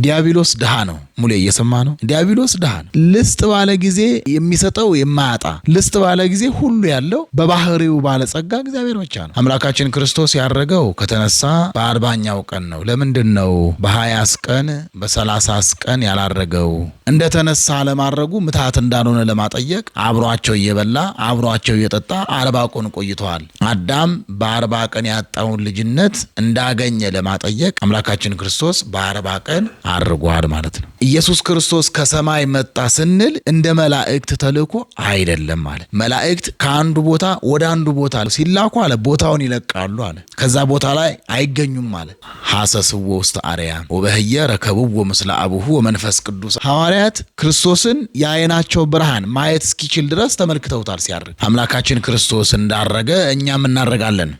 ዲያብሎስ ድሃ ነው። ሙሌ እየሰማ ነው። ዲያብሎስ ድሃ ነው። ልስጥ ባለ ጊዜ የሚሰጠው የማያጣ፣ ልስጥ ባለ ጊዜ ሁሉ ያለው በባህሪው ባለጸጋ እግዚአብሔር ብቻ ነው። አምላካችን ክርስቶስ ያረገው ከተነሳ በ40ኛው ቀን ነው። ለምንድን ነው በ20 ቀን በ30 ቀን ያላረገው? እንደተነሳ ለማድረጉ ምትሃት እንዳልሆነ ለማጠየቅ አብሯቸው እየበላ አብሯቸው እየጠጣ 40 ቀን ቆይተዋል። አዳም በ40 ቀን ያጣውን ልጅነት እንዳገኘ ለማጠየቅ አምላካችን ክርስቶስ በ40 ቀን አርጓል ማለት ነው። ኢየሱስ ክርስቶስ ከሰማይ መጣ ስንል እንደ መላእክት ተልእኮ አይደለም ማለት። መላእክት ከአንዱ ቦታ ወደ አንዱ ቦታ ሲላኩ አለ ቦታውን ይለቃሉ አለ። ከዛ ቦታ ላይ አይገኙም ማለት። ሐሰስዎ ውስተ አርያም ወበህየ ረከብዎ ምስለ አቡሁ ወመንፈስ ቅዱስ። ሐዋርያት ክርስቶስን የዓይናቸው ብርሃን ማየት እስኪችል ድረስ ተመልክተውታል ሲያርግ። አምላካችን ክርስቶስ እንዳረገ እኛም እናረጋለን።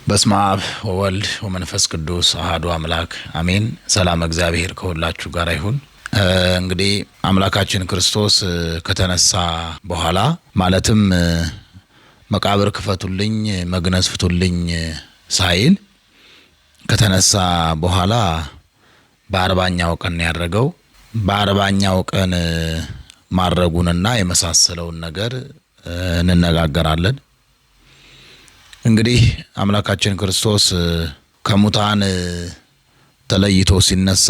በስመ አብ ወወልድ ወመንፈስ ቅዱስ አሐዱ አምላክ አሜን። ሰላም እግዚአብሔር ከሁላችሁ ጋር ይሁን። እንግዲህ አምላካችን ክርስቶስ ከተነሳ በኋላ ማለትም መቃብር ክፈቱልኝ መግነዝ ፍቱልኝ ሳይል ከተነሳ በኋላ በ40ኛው ቀን ያደረገው። በ40ኛው ቀን ማድረጉንና የመሳሰለውን ነገር እንነጋገራለን። እንግዲህ አምላካችን ክርስቶስ ከሙታን ተለይቶ ሲነሳ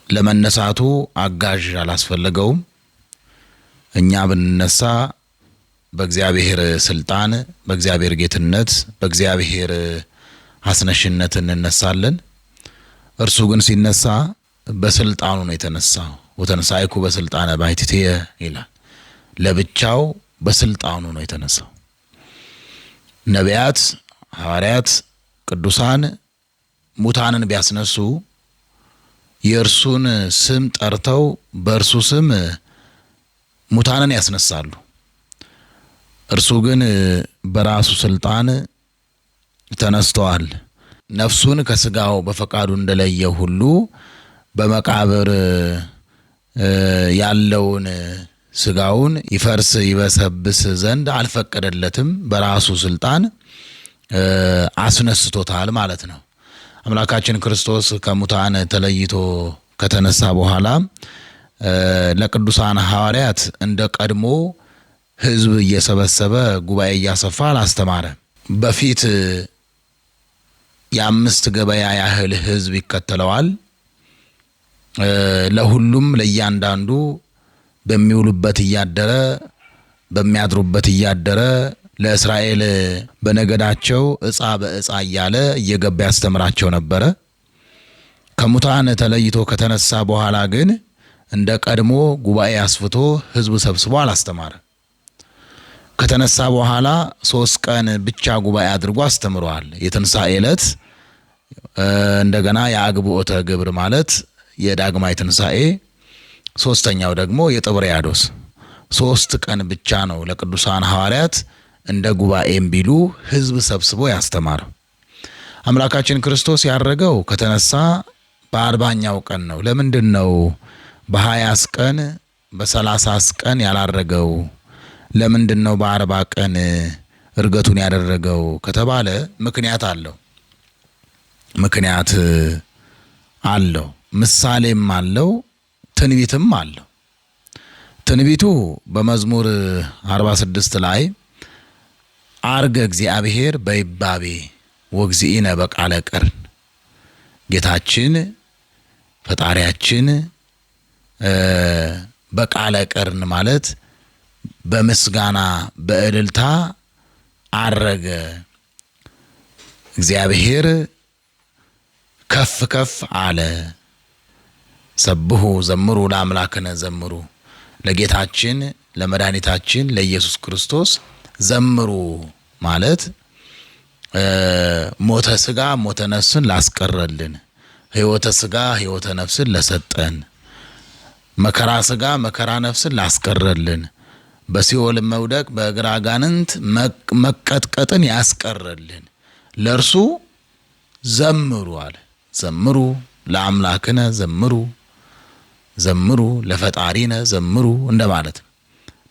ለመነሳቱ አጋዥ አላስፈለገውም። እኛ ብንነሳ በእግዚአብሔር ስልጣን፣ በእግዚአብሔር ጌትነት፣ በእግዚአብሔር አስነሽነት እንነሳለን። እርሱ ግን ሲነሳ በስልጣኑ ነው የተነሳው። ወተንሳይኩ በስልጣነ ባሕቲትየ ይላል። ለብቻው በስልጣኑ ነው የተነሳው። ነቢያት፣ ሐዋርያት፣ ቅዱሳን ሙታንን ቢያስነሱ የእርሱን ስም ጠርተው በእርሱ ስም ሙታንን ያስነሳሉ። እርሱ ግን በራሱ ስልጣን ተነስተዋል። ነፍሱን ከስጋው በፈቃዱ እንደለየ ሁሉ በመቃብር ያለውን ስጋውን ይፈርስ ይበሰብስ ዘንድ አልፈቀደለትም። በራሱ ስልጣን አስነስቶታል ማለት ነው። አምላካችን ክርስቶስ ከሙታን ተለይቶ ከተነሳ በኋላ ለቅዱሳን ሐዋርያት እንደ ቀድሞ ሕዝብ እየሰበሰበ ጉባኤ እያሰፋ አላስተማረ። በፊት የ5 ገበያ ያህል ሕዝብ ይከተለዋል። ለሁሉም ለእያንዳንዱ በሚውሉበት እያደረ በሚያድሩበት እያደረ ለእስራኤል በነገዳቸው ዕፃ በዕፃ እያለ እየገባ ያስተምራቸው ነበረ። ከሙታን ተለይቶ ከተነሳ በኋላ ግን እንደ ቀድሞ ጉባኤ አስፍቶ ሕዝብ ሰብስቦ አላስተማረ። ከተነሳ በኋላ 3 ቀን ብቻ ጉባኤ አድርጎ አስተምሯል። የትንሣኤ ዕለት እንደገና የአግብኦተ ግብር ማለት የዳግማይ ትንሣኤ፣ 3ኛው ደግሞ የጥብርያዶስ 3 ቀን ብቻ ነው ለቅዱሳን ሐዋርያት እንደ ጉባኤም ቢሉ ሕዝብ ሰብስቦ ያስተማረው። አምላካችን ክርስቶስ ያረገው ከተነሳ በ40ኛው ቀን ነው። ለምንድን ነው በ20 ቀን በ30 ቀን ያላረገው? ለምንድን ነው በ40 ቀን እርገቱን ያደረገው ከተባለ ምክንያት አለው። ምክንያት አለው፣ ምሳሌም አለው፣ ትንቢትም አለው። ትንቢቱ በመዝሙር 46 ላይ አርገ እግዚአብሔር በይባቤ ወግዚእነ በቃለ ቀርን፣ ጌታችን ፈጣሪያችን በቃለ ቀርን ማለት በምስጋና በእልልታ አረገ። እግዚአብሔር ከፍ ከፍ አለ። ሰብሑ ዘምሩ ለአምላክነ ዘምሩ፣ ለጌታችን ለመድኃኒታችን ለኢየሱስ ክርስቶስ ዘምሩ ማለት ሞተ ስጋ ሞተ ነፍስን ላስቀረልን፣ ሕይወተ ስጋ ሕይወተ ነፍስን ለሰጠን፣ መከራ ስጋ መከራ ነፍስን ላስቀረልን፣ በሲኦል መውደቅ በእግረ አጋንንት መቀጥቀጥን ያስቀረልን ለእርሱ ዘምሩ አለ። ዘምሩ ለአምላክነ ዘምሩ፣ ዘምሩ ለፈጣሪነ ዘምሩ እንደማለት ነው።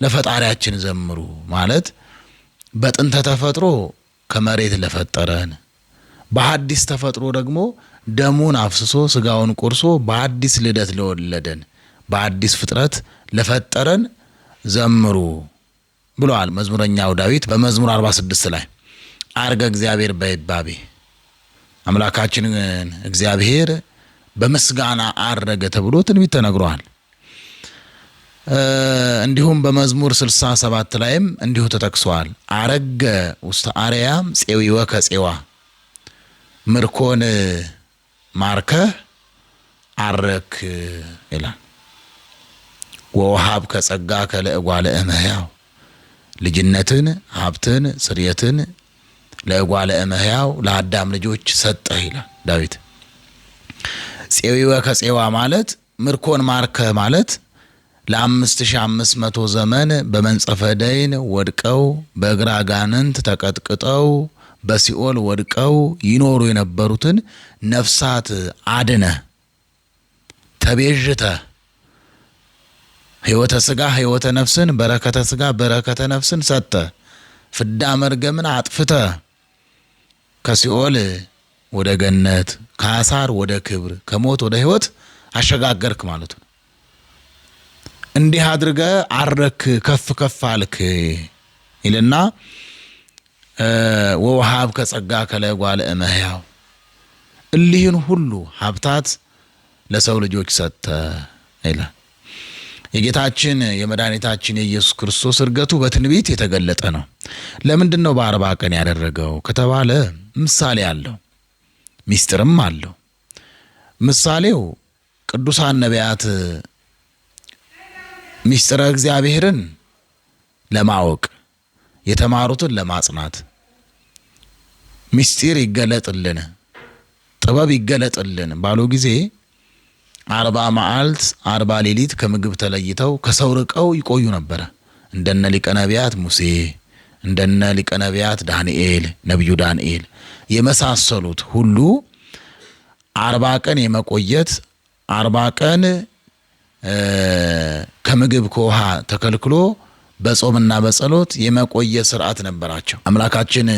ለፈጣሪያችን ዘምሩ ማለት በጥንተ ተፈጥሮ ከመሬት ለፈጠረን፣ በሐዲስ ተፈጥሮ ደግሞ ደሙን አፍስሶ ስጋውን ቆርሶ በአዲስ ልደት ለወለደን፣ በአዲስ ፍጥረት ለፈጠረን ዘምሩ ብሏል መዝሙረኛው ዳዊት በመዝሙር 46 ላይ። አርገ እግዚአብሔር በይባቤ አምላካችን እግዚአብሔር በምስጋና አረገ ተብሎ ትንቢት ተነግሯል። እንዲሁም በመዝሙር 67 ላይም እንዲሁ ተጠቅሷል። አረገ ውስተ አርያም ፄዊወ ከፄዋ ምርኮን ማርከ አረክ ይላል። ወውሃብ ከጸጋ ከለእጓለ እመሕያው ልጅነትን ሀብትን ስርየትን ለእጓለ እመሕያው ለአዳም ልጆች ሰጠ ይላል ዳዊት። ፄዊወ ከፄዋ ማለት ምርኮን ማርከ ማለት ለ5500 ዘመን በመንጸፈ ደይን ወድቀው በእግረ አጋንንት ተቀጥቅጠው በሲኦል ወድቀው ይኖሩ የነበሩትን ነፍሳት አድነ ተቤዥተ ሕይወተ ሥጋ ሕይወተ ነፍስን በረከተ ሥጋ በረከተ ነፍስን ሰጠ ፍዳ መርገምን አጥፍተ ከሲኦል ወደ ገነት ከአሳር ወደ ክብር ከሞት ወደ ሕይወት አሸጋገርክ ማለት ነው። እንዲህ አድርገ አረክ ከፍ ከፍ አልክ ይልና ወውሃብ ከጸጋ ከለእጓለ እመሕያው እሊህን ሁሉ ሀብታት ለሰው ልጆች ሰጠ ይላል። የጌታችን የመድኃኒታችን የኢየሱስ ክርስቶስ እርገቱ በትንቢት የተገለጠ ነው። ለምንድን ነው በ40 ቀን ያደረገው ከተባለ ምሳሌ አለው፣ ሚስጥርም አለው። ምሳሌው ቅዱሳን ነቢያት ሚስጥረ እግዚአብሔርን ለማወቅ የተማሩትን ለማጽናት ሚስጢር ይገለጥልን ጥበብ ይገለጥልን ባሉ ጊዜ 40 መዓልት 40 ሌሊት ከምግብ ተለይተው ከሰው ርቀው ይቆዩ ነበር። እንደነ ሊቀ ነቢያት ሙሴ እንደነ ሊቀ ነቢያት ዳንኤል ነብዩ ዳንኤል የመሳሰሉት ሁሉ 40 ቀን የመቆየት 40 ቀን ከምግብ ከውሃ ተከልክሎ በጾምና በጸሎት የመቆየት ሥርዓት ነበራቸው። አምላካችን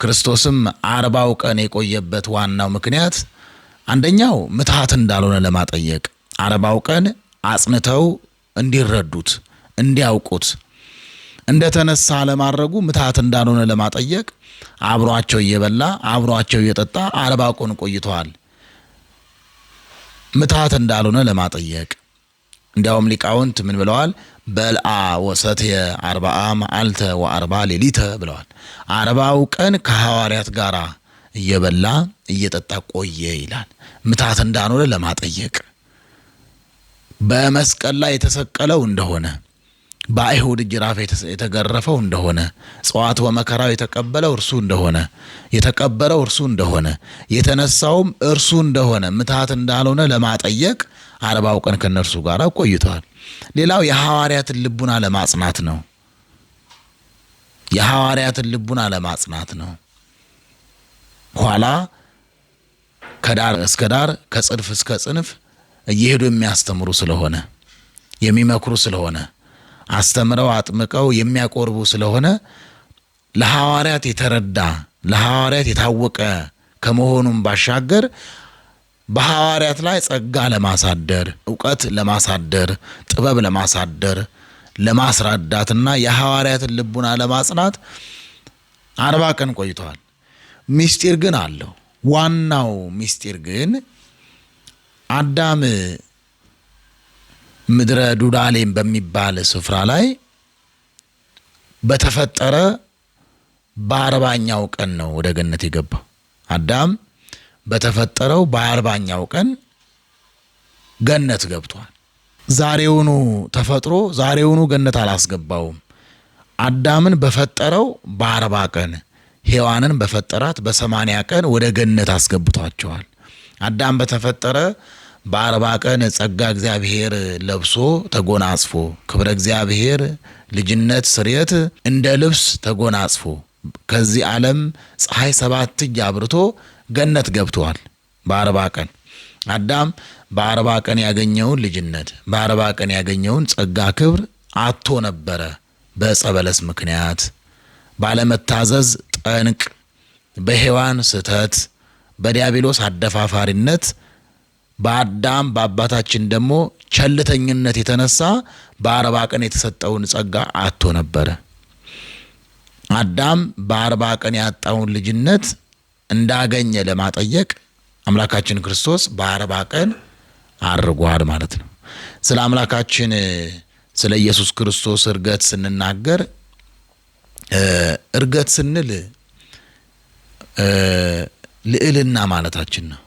ክርስቶስም 40 ቀን የቆየበት ዋናው ምክንያት አንደኛው ምትሃት እንዳልሆነ ለማጠየቅ 40 ቀን አጽንተው እንዲረዱት እንዲያውቁት እንደተነሳ ለማድረጉ ምትሃት እንዳልሆነ ለማጠየቅ አብሯቸው እየበላ አብሯቸው እየጠጣ 40 ቀን ቆይተዋል። ምትሃት እንዳልሆነ ለማጠየቅ እንዲያውም ሊቃውንት ምን ብለዋል? በልአ ወሰትየ 40 መዓልተ ወ40 ሌሊተ ብለዋል። 40 ቀን ከሐዋርያት ጋር እየበላ እየጠጣ ቆየ ይላል። ምትሃት እንዳልሆነ ለማጠየቅ በመስቀል ላይ የተሰቀለው እንደሆነ በአይሁድ ጅራፍ የተገረፈው እንደሆነ ጽዋት ወመከራው የተቀበለው እርሱ እንደሆነ የተቀበረው እርሱ እንደሆነ የተነሳውም እርሱ እንደሆነ ምትሃት እንዳልሆነ ለማጠየቅ 40 ቀን ከነርሱ ጋር ቆይቷል። ሌላው የሐዋርያትን ልቡና ለማጽናት ነው። የሐዋርያትን ልቡና ለማጽናት ነው። ኋላ ከዳር እስከ ዳር ከጽንፍ እስከ ጽንፍ እየሄዱ የሚያስተምሩ ስለሆነ የሚመክሩ ስለሆነ አስተምረው አጥምቀው የሚያቆርቡ ስለሆነ ለሐዋርያት የተረዳ ለሐዋርያት የታወቀ ከመሆኑም ባሻገር በሐዋርያት ላይ ጸጋ ለማሳደር ዕውቀት ለማሳደር ጥበብ ለማሳደር ለማስረዳትና የሐዋርያትን ልቡና ለማጽናት 40 ቀን ቆይተዋል። ሚስጢር ግን አለው። ዋናው ሚስጢር ግን አዳም ምድረ ዱዳሌም በሚባል ስፍራ ላይ በተፈጠረ በ40ኛው ቀን ነው ወደ ገነት የገባው። አዳም በተፈጠረው በ40ኛው ቀን ገነት ገብቷል። ዛሬውኑ ተፈጥሮ ዛሬውኑ ገነት አላስገባውም። አዳምን በፈጠረው በ40 ቀን ሔዋንን በፈጠራት በ80 ቀን ወደ ገነት አስገብቷቸዋል። አዳም በተፈጠረ በ40 ቀን ጸጋ እግዚአብሔር ለብሶ ተጎናጽፎ ክብረ እግዚአብሔር ልጅነት ስርየት እንደ ልብስ ተጎናጽፎ ከዚህ ዓለም ፀሐይ 7 እጅ አብርቶ ገነት ገብቷል። በ40 ቀን አዳም በ40 ቀን ያገኘውን ልጅነት በ40 ቀን ያገኘውን ጸጋ ክብር አጥቶ ነበረ። በዕፀ በለስ ምክንያት ባለመታዘዝ ጠንቅ፣ በሔዋን ስህተት፣ በዲያብሎስ አደፋፋሪነት፣ በአዳም በአባታችን ደግሞ ቸልተኝነት የተነሳ በ40 ቀን የተሰጠውን ጸጋ አጥቶ ነበረ። አዳም በ40 ቀን ያጣውን ልጅነት እንዳገኘ ለማጠየቅ አምላካችን ክርስቶስ በ40 ቀን አርጓል ማለት ነው። ስለ አምላካችን ስለ ኢየሱስ ክርስቶስ እርገት ስንናገር እርገት ስንል ልዕልና ማለታችን ነው።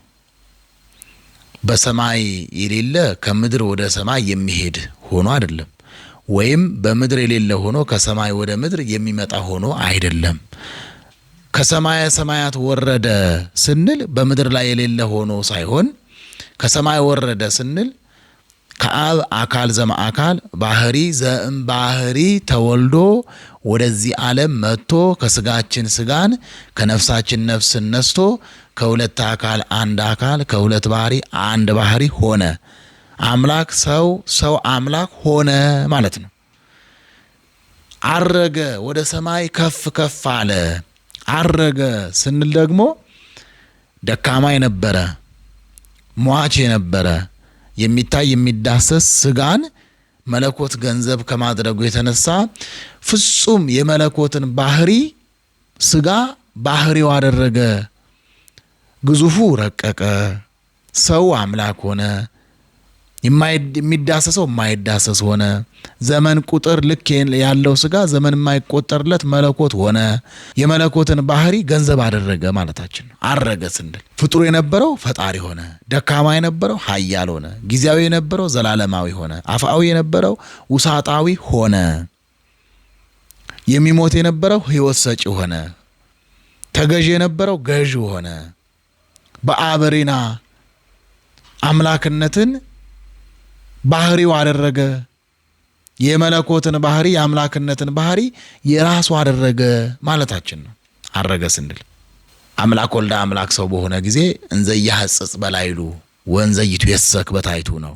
በሰማይ የሌለ ከምድር ወደ ሰማይ የሚሄድ ሆኖ አይደለም፣ ወይም በምድር የሌለ ሆኖ ከሰማይ ወደ ምድር የሚመጣ ሆኖ አይደለም። ከሰማየ ሰማያት ወረደ ስንል በምድር ላይ የሌለ ሆኖ ሳይሆን ከሰማይ ወረደ ስንል ከአብ አካል ዘማአካል ባህሪ ዘእም ባህሪ ተወልዶ ወደዚህ ዓለም መጥቶ ከስጋችን ስጋን ከነፍሳችን ነፍስን ነስቶ ከሁለት አካል አንድ አካል ከሁለት ባህሪ አንድ ባህሪ ሆነ። አምላክ ሰው፣ ሰው አምላክ ሆነ ማለት ነው። አረገ፣ ወደ ሰማይ ከፍ ከፍ አለ። አረገ ስንል ደግሞ ደካማ የነበረ ሟች የነበረ የሚታይ የሚዳሰስ ስጋን መለኮት ገንዘብ ከማድረጉ የተነሳ ፍጹም የመለኮትን ባህሪ ስጋ ባህሪው አደረገ። ግዙፉ ረቀቀ፣ ሰው አምላክ ሆነ፣ የሚዳሰሰው የማይዳሰስ ሆነ። ዘመን ቁጥር ልክ ያለው ስጋ ዘመን የማይቆጠርለት መለኮት ሆነ። የመለኮትን ባህሪ ገንዘብ አደረገ ማለታችን ነው። አረገ ስንል ፍጡር የነበረው ፈጣሪ ሆነ፣ ደካማ የነበረው ኃያል ሆነ፣ ጊዜያዊ የነበረው ዘላለማዊ ሆነ፣ አፍአዊ የነበረው ውሳጣዊ ሆነ፣ የሚሞት የነበረው ሕይወት ሰጪ ሆነ፣ ተገዥ የነበረው ገዥ ሆነ። በአበሪና አምላክነትን ባህሪው አደረገ። የመለኮትን ባህሪ የአምላክነትን ባህሪ የራሱ አደረገ ማለታችን ነው። አረገ ስንል አምላክ ወልደ አምላክ ሰው በሆነ ጊዜ እንዘ ያሐጽጽ በላይሉ ወንዘ ይትየሰክ በታይቱ ነው።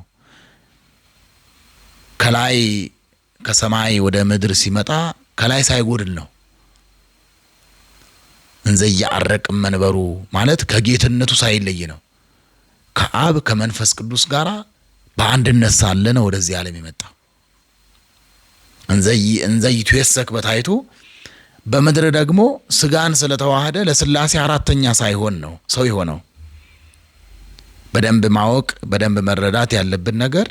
ከላይ ከሰማይ ወደ ምድር ሲመጣ ከላይ ሳይጎድል ነው። እንዘ ያአረቅ መንበሩ ማለት ከጌትነቱ ሳይለይ ነው። ከአብ ከመንፈስ ቅዱስ ጋራ በአንድነት ሳለ ነው ወደዚህ ዓለም የመጣው። እንዘ ይትየሰክ በታይቱ በምድር ደግሞ ስጋን ስለተዋሃደ ለስላሴ አራተኛ ሳይሆን ነው ሰው የሆነው። በደንብ ማወቅ በደንብ መረዳት ያለብን ነገር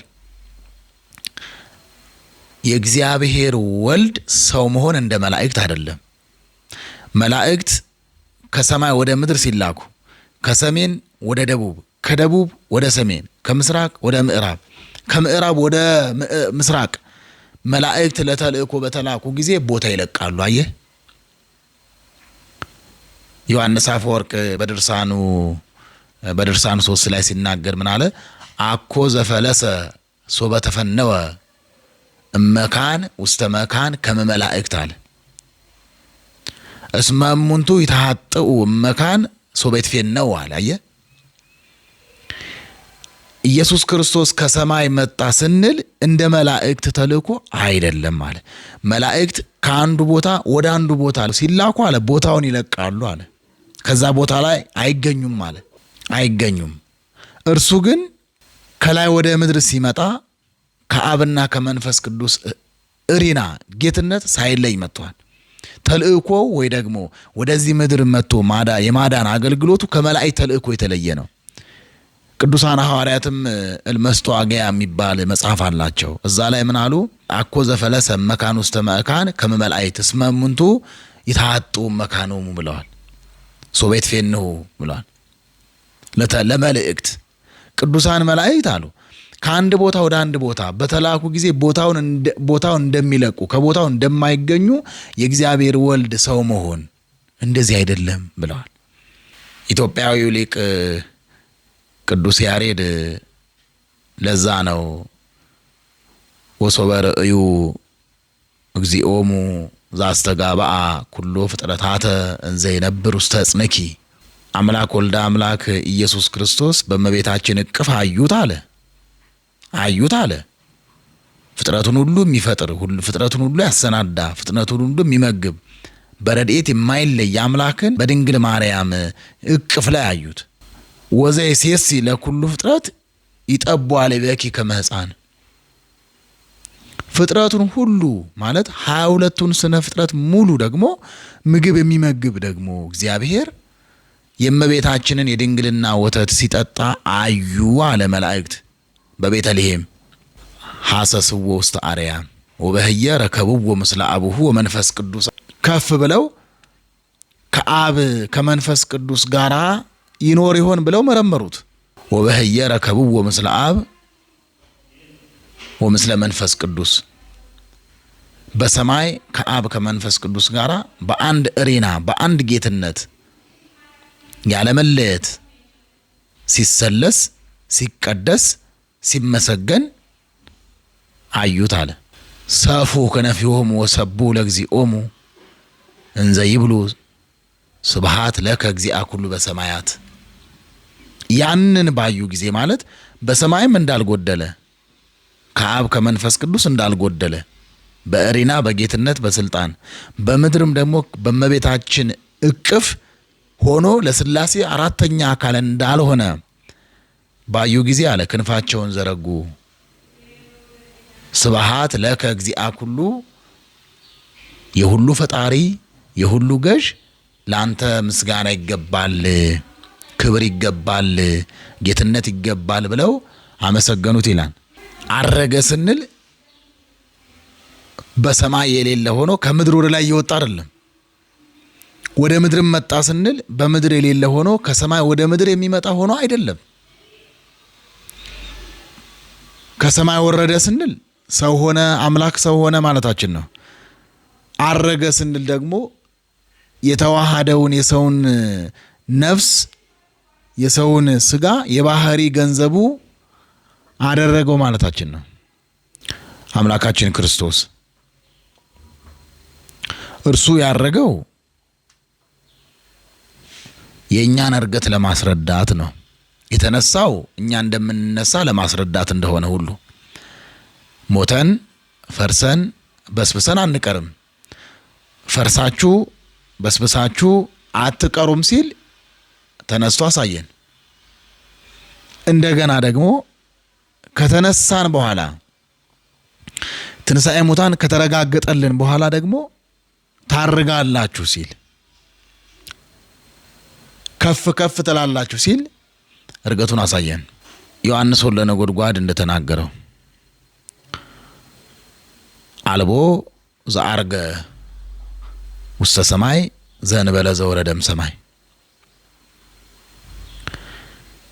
የእግዚአብሔር ወልድ ሰው መሆን እንደ መላእክት አይደለም። መላእክት ከሰማይ ወደ ምድር ሲላኩ ከሰሜን ወደ ደቡብ፣ ከደቡብ ወደ ሰሜን፣ ከምስራቅ ወደ ምዕራብ፣ ከምዕራብ ወደ ምስራቅ መላእክት ለተልእኮ በተላኩ ጊዜ ቦታ ይለቃሉ። አየህ ዮሐንስ አፈወርቅ በድርሳኑ 3 ላይ ሲናገር ምን አለ? አኮ ዘፈለሰ ሶበ ተፈነወ እመካን ውስተ መካን ከመ መላእክት አለ። እስመ እሙንቱ ይተሐጥኡ እመካን ሶበ ይትፌነው አለ። አየህ ኢየሱስ ክርስቶስ ከሰማይ መጣ ስንል እንደ መላእክት ተልእኮ አይደለም አለ። መላእክት ከአንዱ ቦታ ወደ አንዱ ቦታ ሲላኩ አለ ቦታውን ይለቃሉ አለ። ከዛ ቦታ ላይ አይገኙም አለ። አይገኙም። እርሱ ግን ከላይ ወደ ምድር ሲመጣ ከአብና ከመንፈስ ቅዱስ እሪና ጌትነት ሳይለይ መጥቷል። ተልእኮ ወይ ደግሞ ወደዚህ ምድር መጥቶ የማዳን አገልግሎቱ ከመላእክት ተልእኮ የተለየ ነው። ቅዱሳን ሐዋርያትም እልመስጧግያ የሚባል መጽሐፍ አላቸው። እዛ ላይ ምን አሉ? አኮ ዘፈለሰ መካን ውስተ መካን ከመ መላእክት እስመ እሙንቱ ይተሐጡ መካኖሙ ብለዋል። ሶበ ይትፌንሁ ብለዋል። ለመልእክት ቅዱሳን መላእክት አሉ ከአንድ ቦታ ወደ አንድ ቦታ በተላኩ ጊዜ ቦታውን እንደሚለቁ ከቦታው እንደማይገኙ የእግዚአብሔር ወልድ ሰው መሆን እንደዚህ አይደለም ብለዋል። ኢትዮጵያዊው ሊቅ ቅዱስ ያሬድ ለዛ ነው ወሶበ ርእዩ እግዚኦሙ ዘአስተጋብአ ኩሎ ፍጥረታተ እንዘ ይነብር ውስተ እጽንኪ። አምላክ ወልደ አምላክ ኢየሱስ ክርስቶስ በእመቤታችን እቅፍ አዩት አለ። ፍጥረቱን ሁሉ የሚፈጥር ፍጥረቱን ሁሉ ያሰናዳ ፍጥረቱን ሁሉ የሚመግብ በረድኤት የማይለይ አምላክን በድንግል ማርያም እቅፍ ላይ አዩት። ወዘይሴሲ ለኩሉ ፍጥረት ይጠቧ ለበኪ ከመ ሕፃን። ፍጥረቱን ሁሉ ማለት 22ቱን ስነ ፍጥረት ሙሉ ደግሞ ምግብ የሚመግብ ደግሞ እግዚአብሔር የእመቤታችንን የድንግልና ወተት ሲጠጣ አዩ አለ መላእክት በቤተልሔም። ሐሰስዎ ውስተ አርያም ወበህየ ረከብዎ ምስለ አቡሁ ወመንፈስ ቅዱስ። ከፍ ብለው ከአብ ከመንፈስ ቅዱስ ጋራ ይኖር ይሆን ብለው መረመሩት። ወበህየ ረከብዎ ምስለ አብ ወምስለ መንፈስ ቅዱስ። በሰማይ ከአብ ከመንፈስ ቅዱስ ጋራ በአንድ እሪና በአንድ ጌትነት ያለመለየት ሲሰለስ ሲቀደስ ሲመሰገን አዩት አለ። ሰፉ ከነፊሆሙ ወሰቡ ለእግዚኦሙ እንዘ ይብሉ ስብሐት ለከ እግዚአ ኩሉ በሰማያት። ያንን ባዩ ጊዜ ማለት በሰማይም እንዳልጎደለ ከአብ ከመንፈስ ቅዱስ እንዳልጎደለ በእሪና በጌትነት በስልጣን በምድርም ደግሞ በእመቤታችን እቅፍ ሆኖ ለሥላሴ አራተኛ አካል እንዳልሆነ ባዩ ጊዜ አለ ክንፋቸውን ዘረጉ። ስብሐት ለከ እግዚአ ኩሉ፣ የሁሉ ፈጣሪ የሁሉ ገዥ ለአንተ ምስጋና ይገባል፣ ክብር ይገባል፣ ጌትነት ይገባል ብለው አመሰገኑት ይላል። አረገ ስንል በሰማይ የሌለ ሆኖ ከምድር ወደ ላይ እየወጣ አይደለም። ወደ ምድርም መጣ ስንል በምድር የሌለ ሆኖ ከሰማይ ወደ ምድር የሚመጣ ሆኖ አይደለም። ከሰማይ ወረደ ስንል ሰው ሆነ፣ አምላክ ሰው ሆነ ማለታችን ነው። አረገ ስንል ደግሞ የተዋሃደውን የሰውን ነፍስ የሰውን ስጋ የባህሪ ገንዘቡ አደረገው ማለታችን ነው። አምላካችን ክርስቶስ እርሱ ያረገው የእኛን እርገት ለማስረዳት ነው። የተነሳው እኛ እንደምንነሳ ለማስረዳት እንደሆነ ሁሉ ሞተን ፈርሰን በስብሰን አንቀርም፣ ፈርሳችሁ በስብሳችሁ አትቀሩም ሲል ተነስቶ አሳየን። እንደገና ደግሞ ከተነሳን በኋላ ትንሣኤ ሙታን ከተረጋገጠልን በኋላ ደግሞ ታርጋላችሁ ሲል ከፍ ከፍ ትላላችሁ ሲል እርገቱን አሳየን። ዮሐንስ ወልደ ነጎድጓድ እንደተናገረው አልቦ ዘአርገ ውስተ ሰማይ ዘእንበለ ዘወረደም ሰማይ፣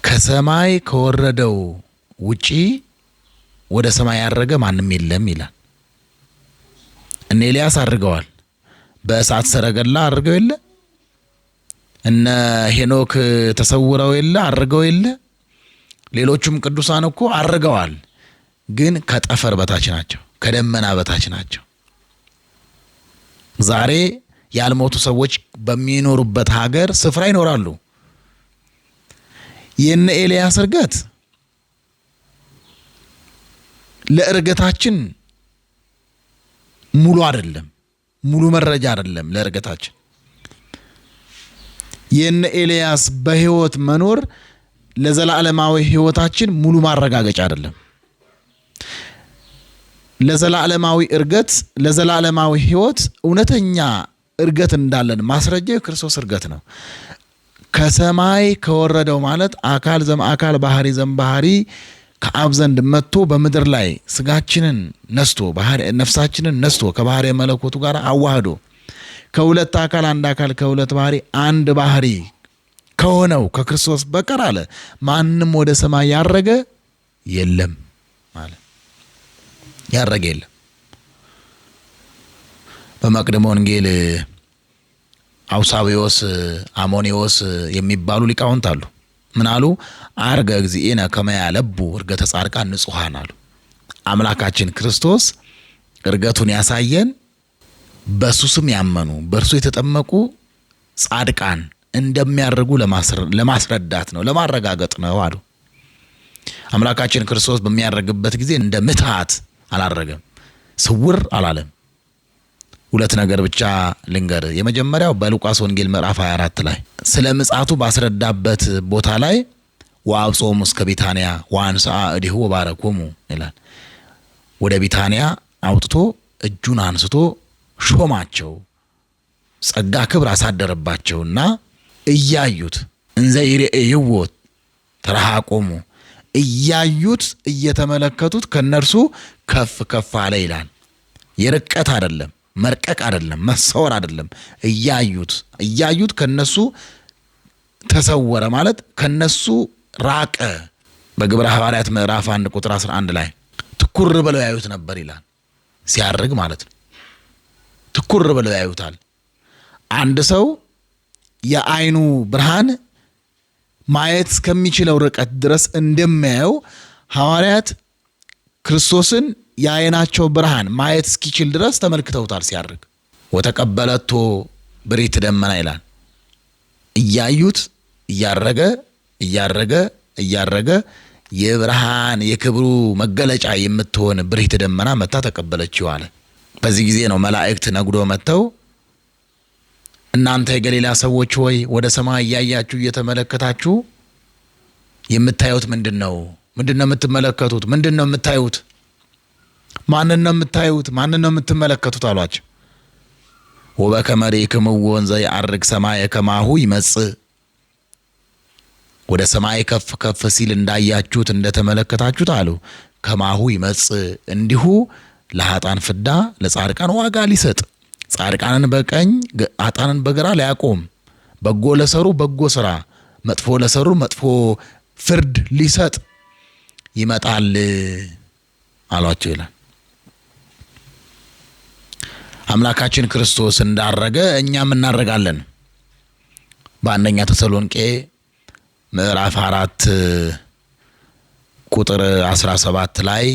ከሰማይ ከወረደው ውጪ ወደ ሰማይ ያረገ ማንም የለም ይላል። እነ ኤልያስ አርገዋል፣ በእሳት ሰረገላ አርገው የለ፣ እነ ሄኖክ ተሰውረው የለ አርገው የለ፣ ሌሎቹም ቅዱሳን እኮ አርገዋል። ግን ከጠፈር በታች ናቸው፣ ከደመና በታች ናቸው። ዛሬ ያልሞቱ ሰዎች በሚኖሩበት ሀገር ስፍራ ይኖራሉ። የነ ኤልያስ እርገት ለእርገታችን ሙሉ አይደለም፣ ሙሉ መረጃ አይደለም ለእርገታችን። የነ ኤልያስ በህይወት መኖር ለዘላለማዊ ህይወታችን ሙሉ ማረጋገጫ አይደለም። ለዘላለማዊ እርገት ለዘላለማዊ ህይወት እውነተኛ እርገት እንዳለን ማስረጃ የክርስቶስ እርገት ነው። ከሰማይ ከወረደው ማለት አካል ዘእምአካል ባህሪ ዘእምባህሪ ከአብ ዘንድ መጥቶ በምድር ላይ ስጋችንን ነስቶ ነፍሳችንን ነስቶ ከባህሪ መለኮቱ ጋር አዋህዶ ከሁለት አካል አንድ አካል ከሁለት ባህሪ አንድ ባህሪ ከሆነው ከክርስቶስ በቀር አለ ማንም ወደ ሰማይ ያረገ የለም ማለት ያረገ የለም። በመቅደም ወንጌል አውሳብዮስ አሞኒዮስ የሚባሉ ሊቃውንት አሉ። ምን አሉ? አርገ እግዚእነ ከመ ያለቡ እርገተ ጻድቃን ንጹሐን አሉ። አምላካችን ክርስቶስ እርገቱን ያሳየን በሱ ስም ያመኑ በእርሱ የተጠመቁ ጻድቃን እንደሚያርጉ ለማስረዳት ነው፣ ለማረጋገጥ ነው አሉ። አምላካችን ክርስቶስ በሚያርግበት ጊዜ እንደ ምትሃት አላረገም፣ ስውር አላለም። ሁለት ነገር ብቻ ልንገር። የመጀመሪያው በሉቃስ ወንጌል ምዕራፍ 24 ላይ ስለ ምጽአቱ ባስረዳበት ቦታ ላይ ወአብጾሙ እስከ ቢታንያ ወአንሥአ እዴሁ ወባረኮሙ ይላል። ወደ ቢታንያ አውጥቶ እጁን አንስቶ ሾማቸው፣ ጸጋ ክብር አሳደረባቸውና እያዩት እንዘ ይሬእይዎ ተረሃቆሙ እያዩት እየተመለከቱት ከነርሱ ከፍ ከፍ አለ ይላል። የርቀት አይደለም፣ መርቀቅ አይደለም፣ መሰወር አይደለም። እያዩት ከነሱ ተሰወረ ማለት ከነሱ ራቀ። በግብረ ሐዋርያት ምዕራፍ 1 ቁጥር 11 ላይ ትኩር ብለው ያዩት ነበር ይላል። ሲያርግ ማለት ነው። ትኩር ብለው ያዩታል። አንድ ሰው የአይኑ ብርሃን ማየት እስከሚችለው ርቀት ድረስ እንደሚያየው ሐዋርያት ክርስቶስን የአይናቸው ብርሃን ማየት እስኪችል ድረስ ተመልክተውታል ሲያርግ። ወተቀበለቶ ብሪት ደመና ይላል። እያዩት እያረገ የብርሃን የክብሩ መገለጫ የምትሆን ብሪት ደመና መታ ተቀበለችው አለ። በዚህ ጊዜ ነው መላእክት ነጉዶ መጥተው እናንተ የገሊላ ሰዎች ሆይ ወደ ሰማይ እያያችሁ እየተመለከታችሁ የምታዩት ምንድነው? ምንድነው የምትመለከቱት? ምንድነው የምታዩት? ማንን ነው የምታዩት? ማንን ነው የምትመለከቱት አሏቸው። ወበከመ ርኢክምዎ እንዘ ይዐርግ ሰማየ ከማሁ ይመጽእ ወደ ሰማይ ከፍ ከፍ ሲል እንዳያችሁት እንደተመለከታችሁት አሉ። ከማሁ ይመጽእ እንዲሁ ለኃጥአን ፍዳ ለጻድቃን ዋጋ ሊሰጥ፣ ጻድቃንን በቀኝ ኃጥአንን በግራ ሊያቆም፣ በጎ ለሰሩ በጎ ስራ፣ መጥፎ ለሰሩ መጥፎ ፍርድ ሊሰጥ ይመጣል አሏቸው ይላል። አምላካችን ክርስቶስ እንዳረገ እኛም እናረጋለን። በአንደኛ ተሰሎንቄ ምዕራፍ 4 ቁጥር 17 ላይ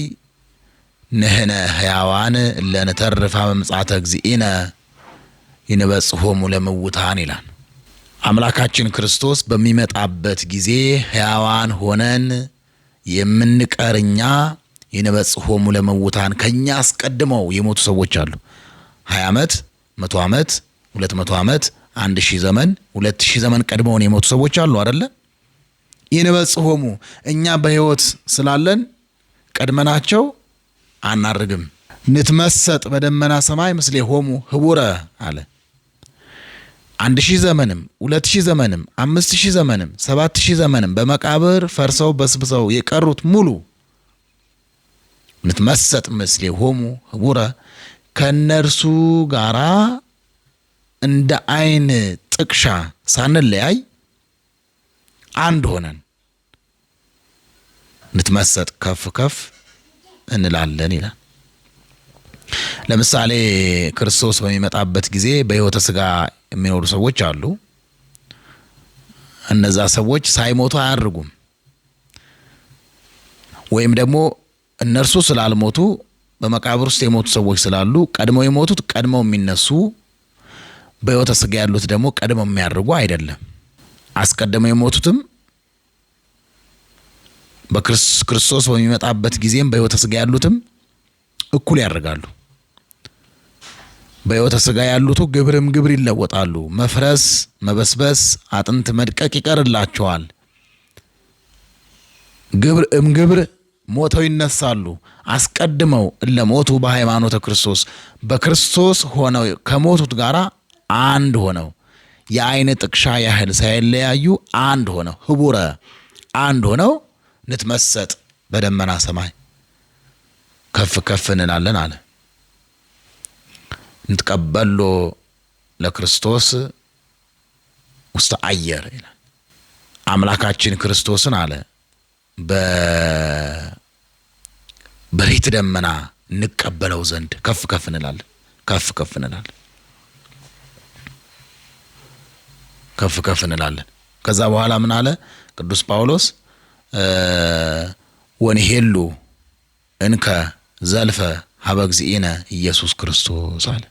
ንሕነ ሕያዋን ለንተርፋ በምጽአተ እግዚእነ ይንበጽሖሙ ለምውታን ይላል። አምላካችን ክርስቶስ በሚመጣበት ጊዜ ሕያዋን ሆነን የምንቀርኛ ይንበጽሖሙ ለምውታን ከኛ አስቀድመው የሞቱ ሰዎች አሉ። 20 ዓመት 100 ዓመት 200 ዓመት 1000 ዘመን 2000 ዘመን ቀድመውን የሞቱ ሰዎች አሉ አይደለ? ይንበጽሖሙ እኛ በሕይወት ስላለን ቀድመናቸው አናርግም። ንትመሰጥ በደመና ሰማይ ምስሌሆሙ ህቡረ አለ። 1000 ዘመንም 2000 ዘመንም 5000 ዘመንም 7000 ዘመንም በመቃብር ፈርሰው በስብሰው የቀሩት ሙሉ ንትመሰጥ ምስሌሆሙ ህቡረ ከነርሱ ጋራ እንደ አይን ጥቅሻ ሳንለያይ አንድ ሆነን ንትመሰጥ ከፍ ከፍ እንላለን ይላል። ለምሳሌ ክርስቶስ በሚመጣበት ጊዜ በሕይወተ ሥጋ የሚኖሩ ሰዎች አሉ። እነዛ ሰዎች ሳይሞቱ አያርጉም። ወይም ደግሞ እነርሱ ስላልሞቱ በመቃብር ውስጥ የሞቱ ሰዎች ስላሉ ቀድመው የሞቱት ቀድመው የሚነሱ፣ በሕይወተ ሥጋ ያሉት ደግሞ ቀድመው የሚያርጉ አይደለም። አስቀድመው የሞቱትም በክርስቶስ በሚመጣበት ጊዜም በሕይወተ ሥጋ ያሉትም እኩል ያደርጋሉ። በሕይወተ ሥጋ ያሉት ግብር ይለወጣሉ። መፍረስ፣ መበስበስ፣ አጥንት መድቀቅ ይቀርላቸዋል። ግብር ሞተው ይነሳሉ። አስቀድመው ለሞቱ በሃይማኖተ ክርስቶስ በክርስቶስ ሆነው ከሞቱት ጋራ አንድ ሆነው የአይን ጥቅሻ ያህል ሳይለያዩ አንድ ሆነው ህቡረ አንድ ሆነው ንትመሰጥ በደመና ሰማይ ከፍ ከፍ እንላለን አለ። ንትቀበሎ ለክርስቶስ ውስተ አየር ይላል። አምላካችን ክርስቶስን አለ በሬት ደመና እንቀበለው ዘንድ ከፍ ከፍ እንላለን። ከፍ ከፍ እንላለን። ከዛ በኋላ ምን አለ ቅዱስ ጳውሎስ? ወንሄሉ እንከ ዘልፈ ሀበ እግዚእነ ኢየሱስ ክርስቶስ አለ።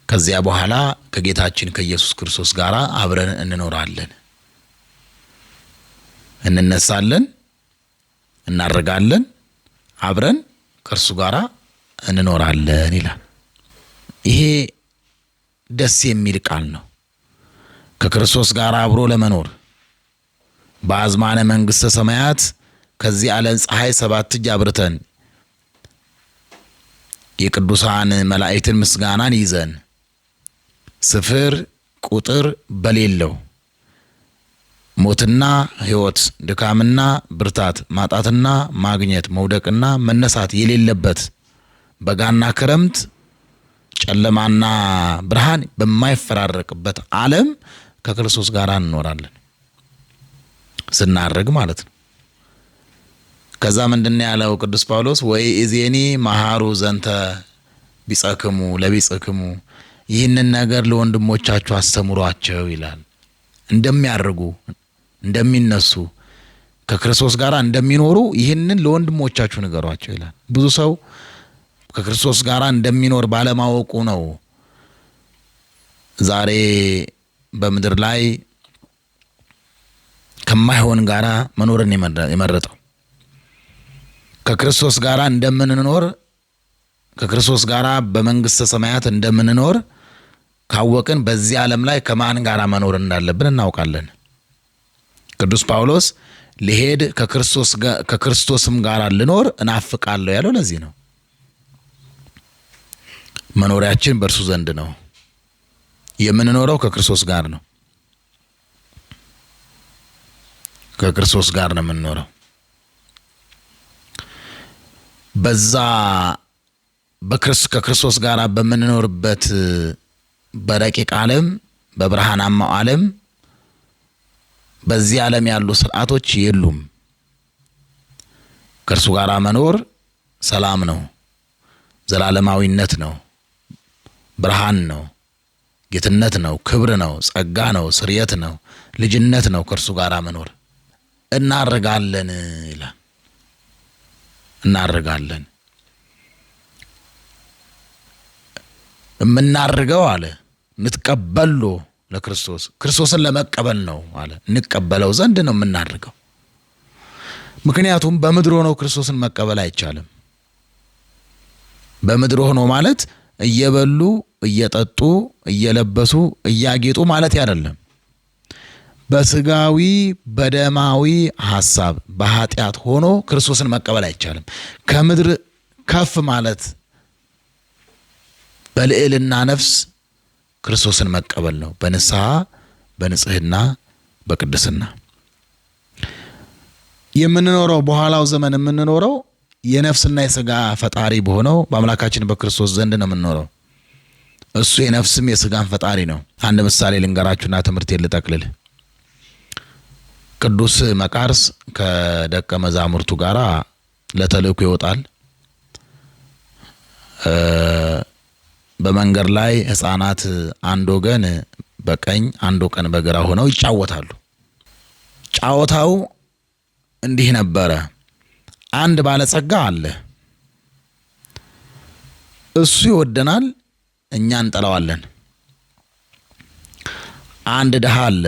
ከዚያ በኋላ ከጌታችን ከኢየሱስ ክርስቶስ ጋር አብረን እንኖራለን፣ እንነሳለን፣ እናርጋለን፣ አብረን ከእርሱ ጋር እንኖራለን ይላል። ይሄ ደስ የሚል ቃል ነው። ከክርስቶስ ጋር አብሮ ለመኖር በአዝማነ መንግሥተ ሰማያት ከዚህ ዓለም ፀሐይ 7 እጅ አብርተን የቅዱሳን መላእክትን ምስጋናን ይዘን ስፍር ቁጥር በሌለው ሞትና ሕይወት፣ ድካምና ብርታት፣ ማጣትና ማግኘት፣ መውደቅና መነሳት የሌለበት በጋና ክረምት፣ ጨለማና ብርሃን በማይፈራረቅበት ዓለም ከክርስቶስ ጋር እንኖራለን ስናርግ ማለት ነው። ከዛ ምንድነው ያለው ቅዱስ ጳውሎስ? ወይ እዜኒ መሃሩ ዘንተ ቢጸክሙ ለቢጸክሙ፣ ይህንን ነገር ለወንድሞቻችሁ አስተምሯቸው ይላል። እንደሚያርጉ እንደሚነሱ ከክርስቶስ ጋር እንደሚኖሩ ይህንን ለወንድሞቻችሁ ንገሯቸው ይላል። ብዙ ሰው ከክርስቶስ ጋር እንደሚኖር ባለማወቁ ነው ዛሬ በምድር ላይ ከማይሆን ጋራ መኖርን የመረጠው። ከክርስቶስ ጋር እንደምንኖር ከክርስቶስ ጋር በመንግሥተ ሰማያት እንደምንኖር ካወቅን በዚህ ዓለም ላይ ከማን ጋር መኖር እንዳለብን እናውቃለን። ቅዱስ ጳውሎስ ልሄድ ከክርስቶስም ጋር ልኖር እናፍቃለሁ ያለው ለዚህ ነው። መኖሪያችን በእርሱ ዘንድ ነው። የምንኖረው ከክርስቶስ ጋር ነው። ከክርስቶስ ጋር ነው የምንኖረው። በዛ ከክርስቶስ ጋር በምንኖርበት በረቂቅ ዓለም በብርሃናማው ዓለም በዚህ ዓለም ያሉ ስርዓቶች የሉም። ከእርሱ ጋር መኖር ሰላም ነው፣ ዘላለማዊነት ነው፣ ብርሃን ነው፣ ጌትነት ነው፣ ክብር ነው፣ ጸጋ ነው፣ ስርየት ነው፣ ልጅነት ነው። ከእርሱ ጋር መኖር እናርጋለን ይላል። እናርጋለን። የምናርገው አለ ንትቀበሎ ለክርስቶስ፣ ክርስቶስን ለመቀበል ነው አለ። እንቀበለው ዘንድ ነው የምናርገው። ምክንያቱም በምድር ሆኖ ክርስቶስን መቀበል አይቻልም። በምድር ሆኖ ማለት እየበሉ እየጠጡ እየለበሱ እያጌጡ ማለት አይደለም። በስጋዊ በደማዊ ሐሳብ በኃጢአት ሆኖ ክርስቶስን መቀበል አይቻልም። ከምድር ከፍ ማለት በልዕልና ነፍስ ክርስቶስን መቀበል ነው። በንስሐ በንጽህና በቅድስና የምንኖረው በኋላው ዘመን የምንኖረው የነፍስና የስጋ ፈጣሪ በሆነው በአምላካችን በክርስቶስ ዘንድ ነው የምንኖረው። እሱ የነፍስም የስጋን ፈጣሪ ነው። አንድ ምሳሌ ልንገራችሁና ትምህርቴን ልጠቅልል። ቅዱስ መቃርስ ከደቀ መዛሙርቱ ጋር ለተልእኮ ይወጣል። በመንገድ ላይ ሕፃናት አንድ ወገን በቀኝ አንድ ወገን በግራ ሆነው ይጫወታሉ። ጫወታው እንዲህ ነበረ። አንድ ባለጸጋ አለ። እሱ ይወደናል፣ እኛ እንጠላዋለን። አንድ ድሃ አለ።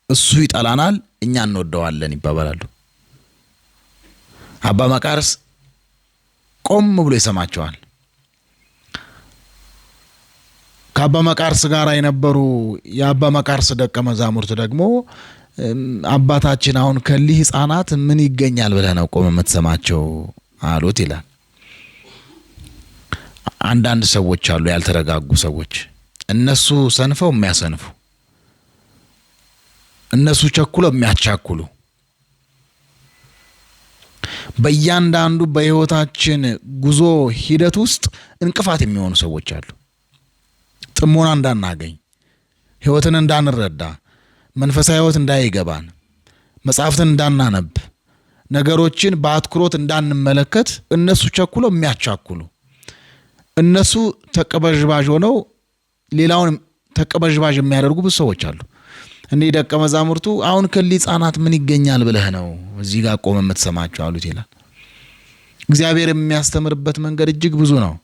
እሱ ይጠላናል፣ እኛ እንወደዋለን ይባባላሉ። አባ መቃርስ ቆም ብሎ ይሰማቸዋል። ከአባ መቃርስ ጋር የነበሩ የአባ መቃርስ ደቀ መዛሙርት ደግሞ አባታችን አሁን ከሊህ ሕፃናት ምን ይገኛል ብለህ ነው ቆም የምትሰማቸው አሉት ይላል። አንዳንድ ሰዎች አሉ ያልተረጋጉ ሰዎች። እነሱ ሰንፈው የሚያሰንፉ፣ እነሱ ቸኩለው የሚያቻኩሉ፣ በእያንዳንዱ በሕይወታችን ጉዞ ሂደት ውስጥ እንቅፋት የሚሆኑ ሰዎች አሉ። ጥሞና እንዳናገኝ፣ ሕይወትን እንዳንረዳ፣ መንፈሳዊ ሕይወት እንዳይገባን፣ መጽሐፍትን እንዳናነብ፣ ነገሮችን በአትኩሮት እንዳንመለከት እነሱ ቸኩለው የሚያቻኩሉ፣ እነሱ ተቀበዥባዥ ሆነው ሌላውን ተቀበዥባዥ የሚያደርጉ ብዙ ሰዎች አሉ። እንዲህ ደቀ መዛሙርቱ አሁን ከሊህ ሕፃናት ምን ይገኛል ብለህ ነው እዚህ ጋር ቆመ የምትሰማቸው አሉት ይላል። እግዚአብሔር የሚያስተምርበት መንገድ እጅግ ብዙ ነው።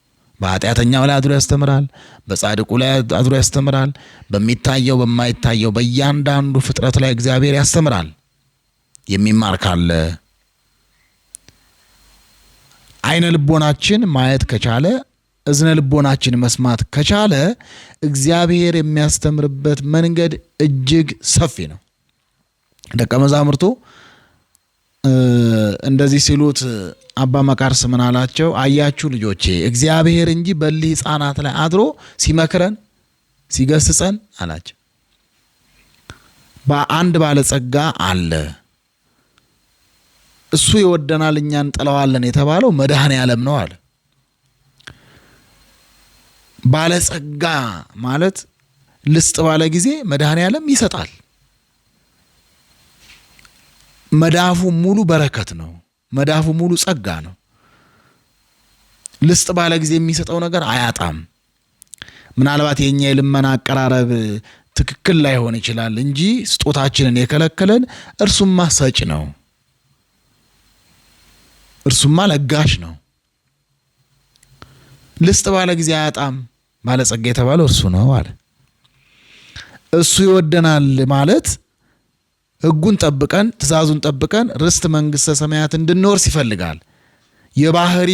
በኃጢአተኛው ላይ አድሮ ያስተምራል፣ በጻድቁ ላይ አድሮ ያስተምራል፣ በሚታየው በማይታየው በእያንዳንዱ ፍጥረት ላይ እግዚአብሔር ያስተምራል። የሚማር ካለ አይነ ልቦናችን ማየት ከቻለ እዝነ ልቦናችን መስማት ከቻለ እግዚአብሔር የሚያስተምርበት መንገድ እጅግ ሰፊ ነው። ደቀ መዛሙርቱ እንደዚህ ሲሉት አባ መቃርስ ምን አላቸው? አያችሁ ልጆቼ እግዚአብሔር እንጂ በእሊህ ሕፃናት ላይ አድሮ ሲመክረን ሲገስጸን አላቸው። በአንድ ባለጸጋ አለ፣ እሱ ይወደናል እኛ እንጠላዋለን የተባለው መድኃኔ ዓለም ነው አለ። ባለጸጋ ማለት ልስጥ ባለ ጊዜ መድኃኔ ዓለም ይሰጣል። መዳፉ ሙሉ በረከት ነው። መዳፉ ሙሉ ጸጋ ነው። ልስጥ ባለ ጊዜ የሚሰጠው ነገር አያጣም። ምናልባት የኛ የልመና አቀራረብ ትክክል ላይሆን ይችላል እንጂ ስጦታችንን የከለከለን እርሱማ ሰጭ ነው፣ እርሱማ ለጋሽ ነው። ልስጥ ባለ ጊዜ አያጣም። ባለጸጋ የተባለው እርሱ ነው አለ። እሱ ይወደናል ማለት ሕጉን ጠብቀን ትእዛዙን ጠብቀን ርስት መንግሥተ ሰማያት እንድንወርስ ይፈልጋል። የባህሪ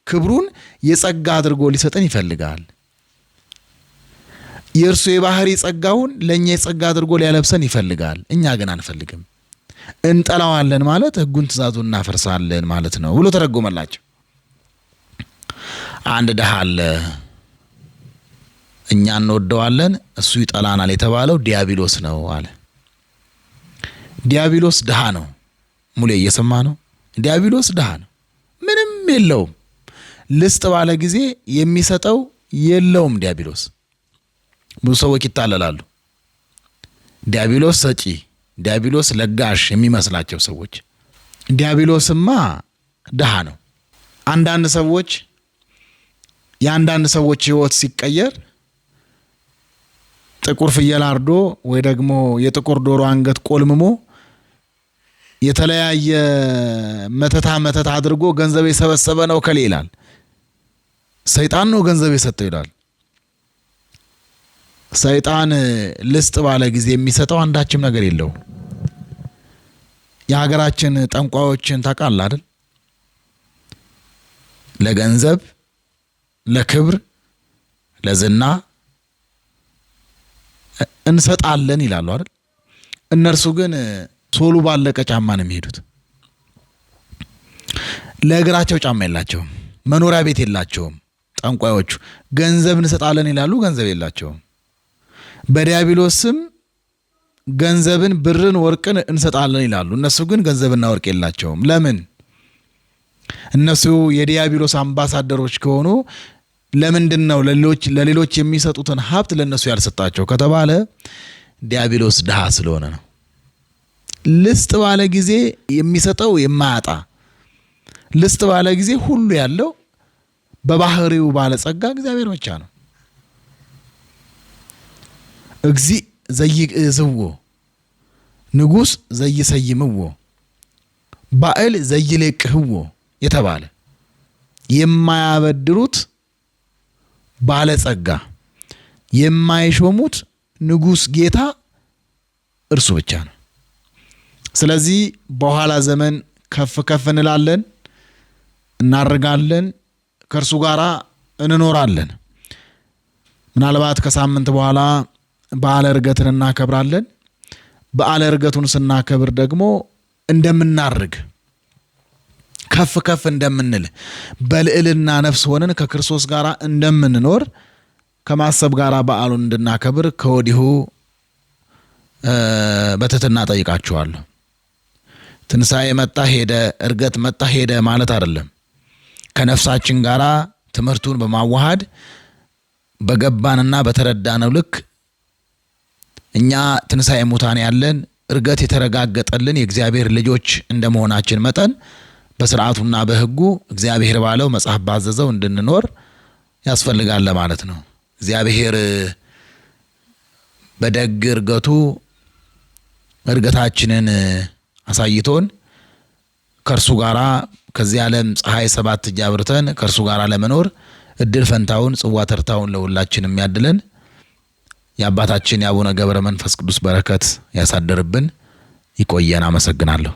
ክብሩን የጸጋ አድርጎ ሊሰጠን ይፈልጋል። የእርሱ የባህሪ ጸጋውን ለእኛ የጸጋ አድርጎ ሊያለብሰን ይፈልጋል። እኛ ግን አንፈልግም። እንጠላዋለን ማለት ሕጉን ትእዛዙን እናፈርሳለን ማለት ነው ብሎ ተረጎመላቸው። አንድ ድሃ አለ፣ እኛ እንወደዋለን እሱ ይጠላናል የተባለው ዲያብሎስ ነው አለ። ዲያብሎስ ድሃ ነው። ሙሌ እየሰማ ነው። ዲያብሎስ ድሃ ነው፣ ምንም የለውም። ልስጥ ባለ ጊዜ የሚሰጠው የለውም። ዲያብሎስ ብዙ ሰዎች ይታለላሉ። ዲያብሎስ ሰጪ፣ ዲያብሎስ ለጋሽ የሚመስላቸው ሰዎች፣ ዲያብሎስማ ድሃ ነው። አንዳንድ ሰዎች የአንዳንድ ሰዎች ሕይወት ሲቀየር ጥቁር ፍየል አርዶ ወይ ደግሞ የጥቁር ዶሮ አንገት ቆልምሞ የተለያየ መተት አድርጎ ገንዘብ የሰበሰበ ነው ከሌ ይላል። ሰይጣን ነው ገንዘብ የሰጠው ይላል። ሰይጣን ልስጥ ባለ ጊዜ የሚሰጠው አንዳችም ነገር የለው። የሀገራችን ጠንቋዮችን ታውቃለህ አይደል? ለገንዘብ፣ ለክብር፣ ለዝና እንሰጣለን ይላሉ አይደል? እነርሱ ግን ሶሉ ባለቀ ጫማ ነው የሚሄዱት። ለእግራቸው ጫማ የላቸውም፣ መኖሪያ ቤት የላቸውም። ጠንቋዮቹ ገንዘብ እንሰጣለን ይላሉ፣ ገንዘብ የላቸውም። በዲያብሎስ ስም ገንዘብን፣ ብርን፣ ወርቅን እንሰጣለን ይላሉ። እነሱ ግን ገንዘብና ወርቅ የላቸውም። ለምን? እነሱ የዲያብሎስ አምባሳደሮች ከሆኑ ለምንድን ነው ለሌሎች የሚሰጡትን ሀብት ለነሱ ያልሰጣቸው ከተባለ ዲያብሎስ ድሃ ስለሆነ ነው። ልስጥ ባለ ጊዜ የሚሰጠው የማያጣ፣ ልስጥ ባለ ጊዜ ሁሉ ያለው በባህሪው ባለጸጋ እግዚአብሔር ብቻ ነው። እግዚ ዘይእዝዎ ንጉሥ ዘይሰይምዎ ባዕል ዘይሌቅህዎ የተባለ የማያበድሩት ባለጸጋ የማይሾሙት ንጉሥ ጌታ እርሱ ብቻ ነው። ስለዚህ በኋላ ዘመን ከፍ ከፍ እንላለን፣ እናርጋለን፣ ከእርሱ ጋር እንኖራለን። ምናልባት ከሳምንት በኋላ በዓለ ዕርገትን እናከብራለን። በዓለ ዕርገቱን ስናከብር ደግሞ እንደምናርግ ከፍ ከፍ እንደምንል በልዕልና ነፍስ ሆነን ከክርስቶስ ጋር እንደምንኖር ከማሰብ ጋር በዓሉን እንድናከብር ከወዲሁ በትህትና ጠይቃችኋለሁ። ትንሣኤ መጣ ሄደ፣ ዕርገት መጣ ሄደ ማለት አይደለም። ከነፍሳችን ጋር ትምህርቱን በማዋሃድ በገባንና በተረዳነው ልክ እኛ ትንሣኤ ሙታን ያለን ዕርገት የተረጋገጠልን የእግዚአብሔር ልጆች እንደመሆናችን መጠን በስርዓቱና በሕጉ እግዚአብሔር ባለው መጽሐፍ ባዘዘው እንድንኖር ያስፈልጋል ለማለት ነው። እግዚአብሔር በደግ ዕርገቱ ዕርገታችንን አሳይቶን ከእርሱ ጋራ ከዚህ ዓለም ፀሐይ 7 እጅ አብርተን ከእርሱ ጋራ ለመኖር እድል ፈንታውን ጽዋ ተርታውን ለሁላችን የሚያድለን የአባታችን የአቡነ ገብረ መንፈስ ቅዱስ በረከት ያሳደርብን። ይቆየን። አመሰግናለሁ።